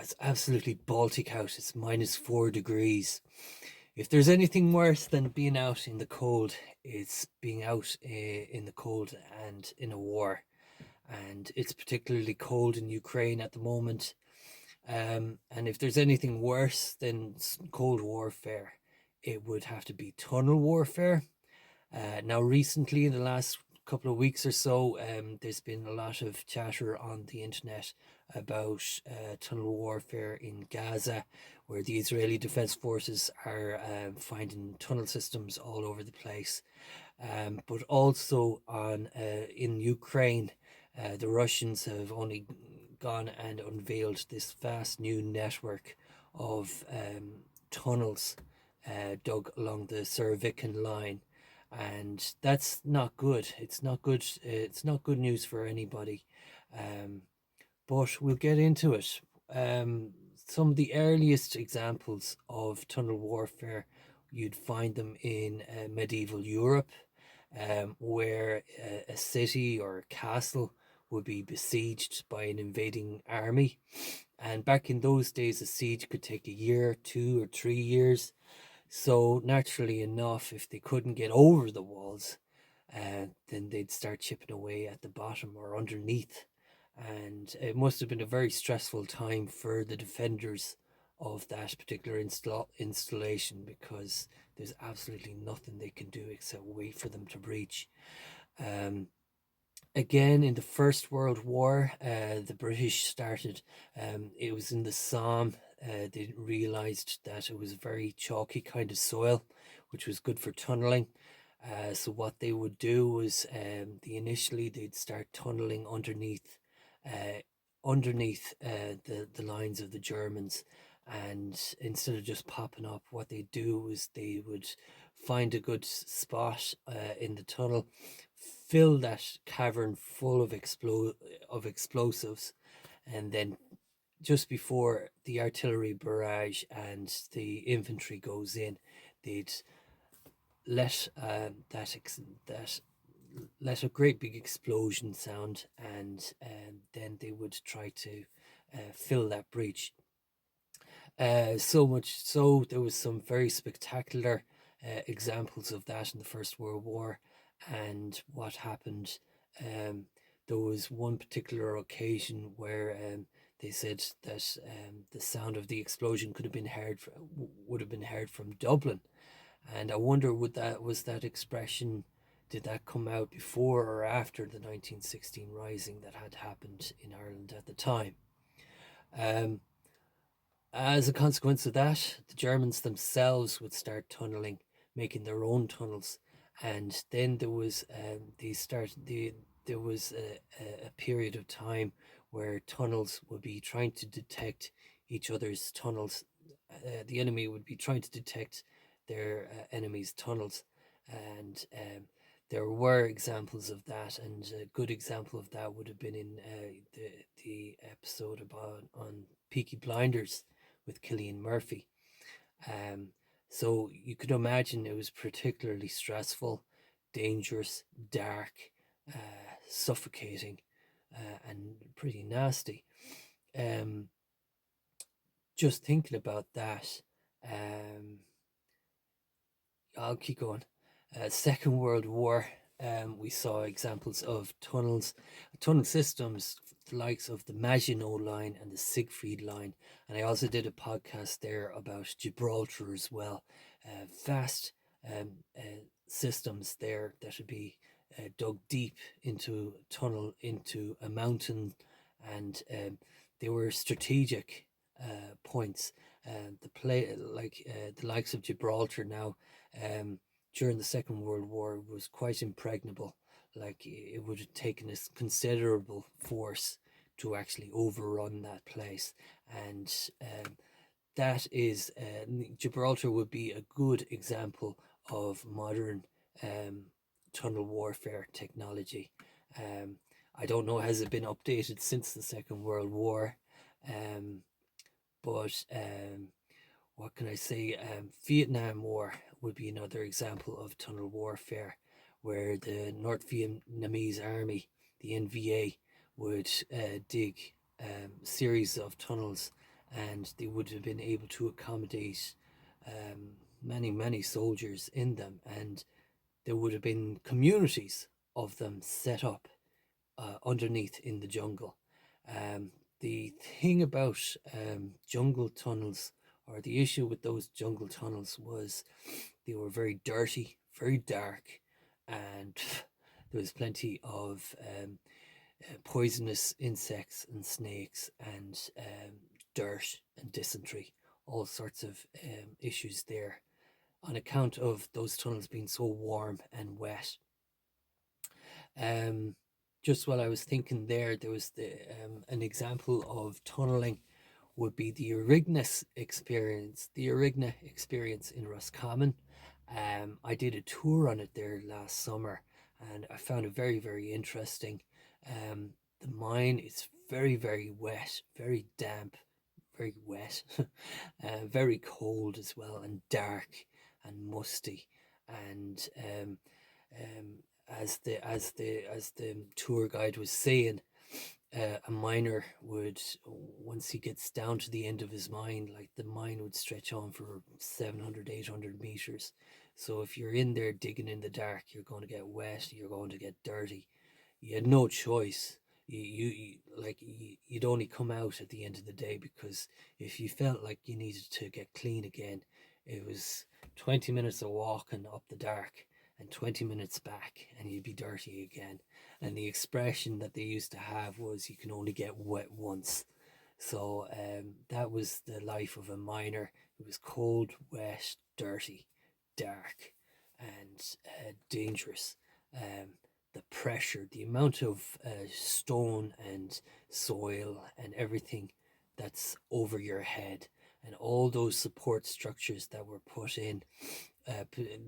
It's absolutely Baltic out. It's -4 degrees. If there's anything worse than being out in the cold, it's being out in the cold and in a war. And it's particularly cold in Ukraine at the moment. And if there's anything worse than cold warfare, it would have to be tunnel warfare. Now, recently, in the last couple of weeks or so, there's been a lot of chatter on the internet about tunnel warfare in Gaza, where the Israeli Defense Forces are finding tunnel systems all over the place. But also on in Ukraine, the Russians have only gone and unveiled this vast new network of tunnels dug along the Surovikin line, and that's not good. It's not good. It's not good news for anybody. Um, but we'll get into it. Some of the earliest examples of tunnel warfare, you'd find them in medieval Europe, where a city or a castle would be besieged by an invading army. And back in those days, a siege could take a year, 2 or 3 years. So naturally enough, if they couldn't get over the walls, then they'd start chipping away at the bottom or underneath. And it must have been a very stressful time for the defenders of that particular installation, because there's absolutely nothing they can do except wait for them to breach. Um, Again, in the First World War, the British started, it was in the Somme. They realized that it was a very chalky kind of soil, which was good for tunneling. So what they would do was, initially they'd start tunneling uh, the lines of the Germans, and instead of just popping up, what they'd do was they would find a good spot in the tunnel, fill that cavern full of explosives, and then just before the artillery barrage and the infantry goes in, they'd let that let a great big explosion sound, and then they would try to fill that breach. So much so, there was some very spectacular examples of that in the First World War. And what happened, um, there was one particular occasion where they said that the sound of the explosion could have been heard would have been heard from Dublin. And I wonder, was that expression, did that come out before or after the 1916 rising that had happened in Ireland at the time? Um, as a consequence of that, the Germans themselves would start tunneling, making their own tunnels, and then there was a period of time where tunnels would be trying to detect each other's tunnels. The enemy would be trying to detect their enemy's tunnels, and there were examples of that, and a good example of that would have been in the episode about on Peaky Blinders with Killian Murphy. Um, so you could imagine it was particularly stressful, dangerous, dark, suffocating, and pretty nasty. Um, just thinking about that, um, I'll keep going. Second World War, we saw examples of tunnel systems, the likes of the Maginot Line and the Siegfried Line. And I also did a podcast there about Gibraltar as well. Vast systems there that would be dug deep into a tunnel, into a mountain, and they were strategic points. The likes of Gibraltar now, um, during the Second World War, was quite impregnable. Like, it would have taken a considerable force to actually overrun that place, and that is Gibraltar would be a good example of modern tunnel warfare technology. Um, I don't know, has it been updated since the Second World War, um, but what can I say? Vietnam War would be another example of tunnel warfare, where the North Vietnamese Army, the NVA, would dig a series of tunnels and they would have been able to accommodate many soldiers in them, and there would have been communities of them set up underneath in the jungle. Um, the thing about jungle tunnels, or the issue with those jungle tunnels, was they were very dirty, very dark, and there was plenty of poisonous insects and snakes and dirt and dysentery, all sorts of issues there on account of those tunnels being so warm and wet. Um, just while I was thinking there was an example of tunneling would be the Erigness experience, in Roscommon. I did a tour on it there last summer, and I found it very interesting. The mine is very wet, very damp, very wet, very cold as well, and dark and musty. And as the tour guide was saying, a miner would, once he gets down to the end of his mine, like the mine would stretch on for 700-800 meters. So if you're in there digging in the dark, you're going to get wet, you're going to get dirty. You had no choice. You'd only come out at the end of the day, because if you felt like you needed to get clean again, it was 20 minutes of walking up the dark and 20 minutes back, and you'd be dirty again. And the expression that they used to have was, you can only get wet once. So that was the life of a miner. It was cold, wet, dirty, dark, and dangerous. The pressure, the amount of stone and soil and everything that's over your head, and all those support structures that were put in,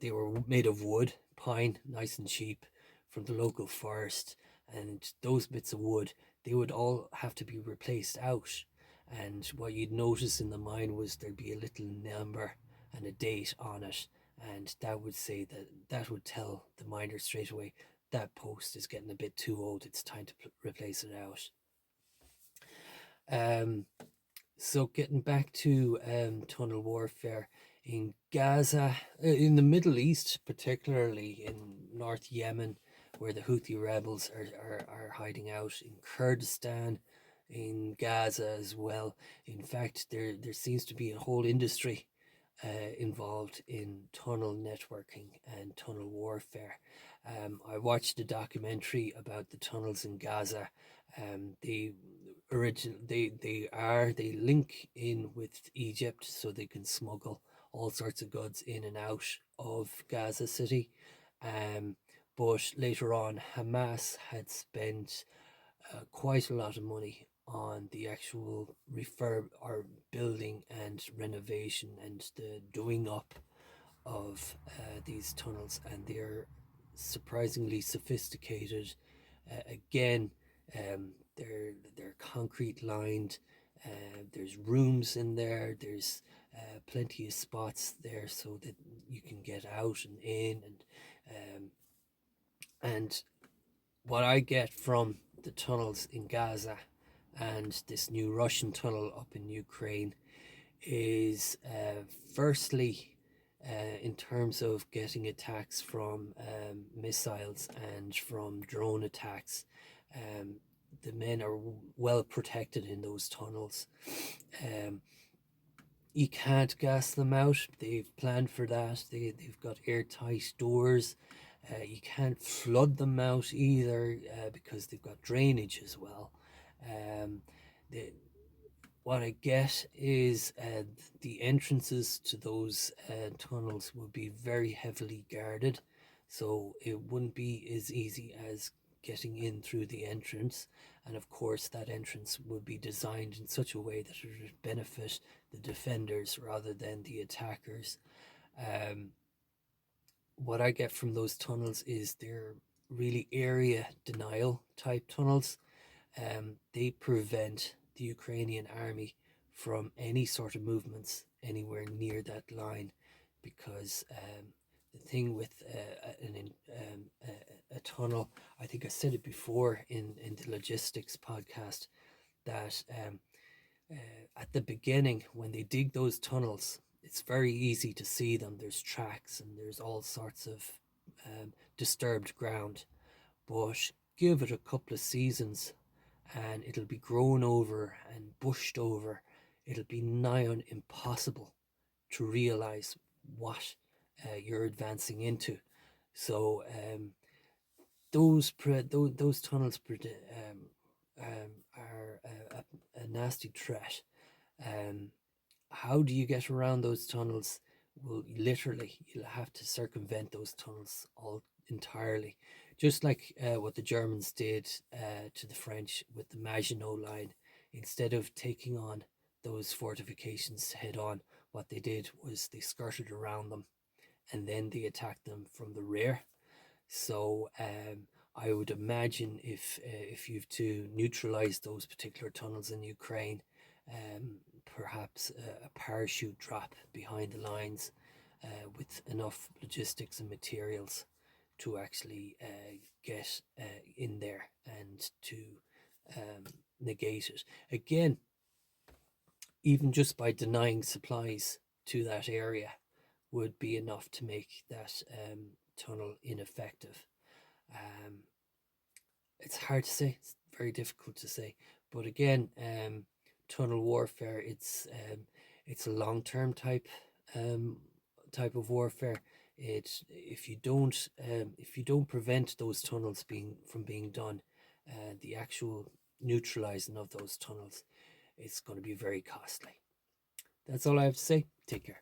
they were made of wood, pine, nice and cheap, from the local forest. And those bits of wood, they would all have to be replaced out. And what you'd notice in the mine was there'd be a little number and a date on it, and that would say that would tell the miner straight away, that post is getting a bit too old, it's time to replace it out. So getting back to tunnel warfare in Gaza, in the Middle East, particularly in North Yemen, where the Houthi rebels are hiding out, in Kurdistan, in Gaza as well. In fact, there seems to be a whole industry involved in tunnel networking and tunnel warfare. I watched a documentary about the tunnels in Gaza. They link in with Egypt, so they can smuggle all sorts of goods in and out of Gaza City. But later on, Hamas had spent quite a lot of money on the actual refurb or building and renovation and the doing up of these tunnels, and they're surprisingly sophisticated. Again, they're concrete lined. There's rooms in there. There's plenty of spots there so that you can get out and in, and what I get from the tunnels in Gaza and this new Russian tunnel up in Ukraine is firstly, in terms of getting attacks from missiles and from drone attacks, the men are well protected in those tunnels. You can't gas them out. They've planned for that. They've got airtight doors. You can't flood them out either, because they've got drainage as well. What I get is the entrances to those tunnels will be very heavily guarded, so it wouldn't be as easy as getting in through the entrance. And of course, that entrance would be designed in such a way that it would benefit the defenders rather than the attackers. What I get from those tunnels is they're really area denial type tunnels. They prevent the Ukrainian army from any sort of movements anywhere near that line, because the thing with a tunnel, I think I said it before in the logistics podcast, that At the beginning, when they dig those tunnels, it's very easy to see them. There's tracks and there's all sorts of disturbed ground. But give it a couple of seasons and it'll be grown over and bushed over. It'll be nigh on impossible to realize what you're advancing into. So those tunnels are a nasty threat. Um, how do you get around those tunnels? Well, literally, you'll have to circumvent those tunnels all entirely, just like what the Germans did to the French with the Maginot Line. Instead of taking on those fortifications head on, what they did was they skirted around them and then they attacked them from the rear. So I would imagine if you've to neutralize those particular tunnels in Ukraine, perhaps a parachute drop behind the lines with enough logistics and materials to actually get in there and to negate it. Again, even just by denying supplies to that area would be enough to make that tunnel ineffective. Um, it's hard to say. It's very difficult to say. But again, tunnel warfare. It's a long term type of warfare. It if you don't prevent those tunnels being done, the actual neutralizing of those tunnels, it's going to be very costly. That's all I have to say. Take care.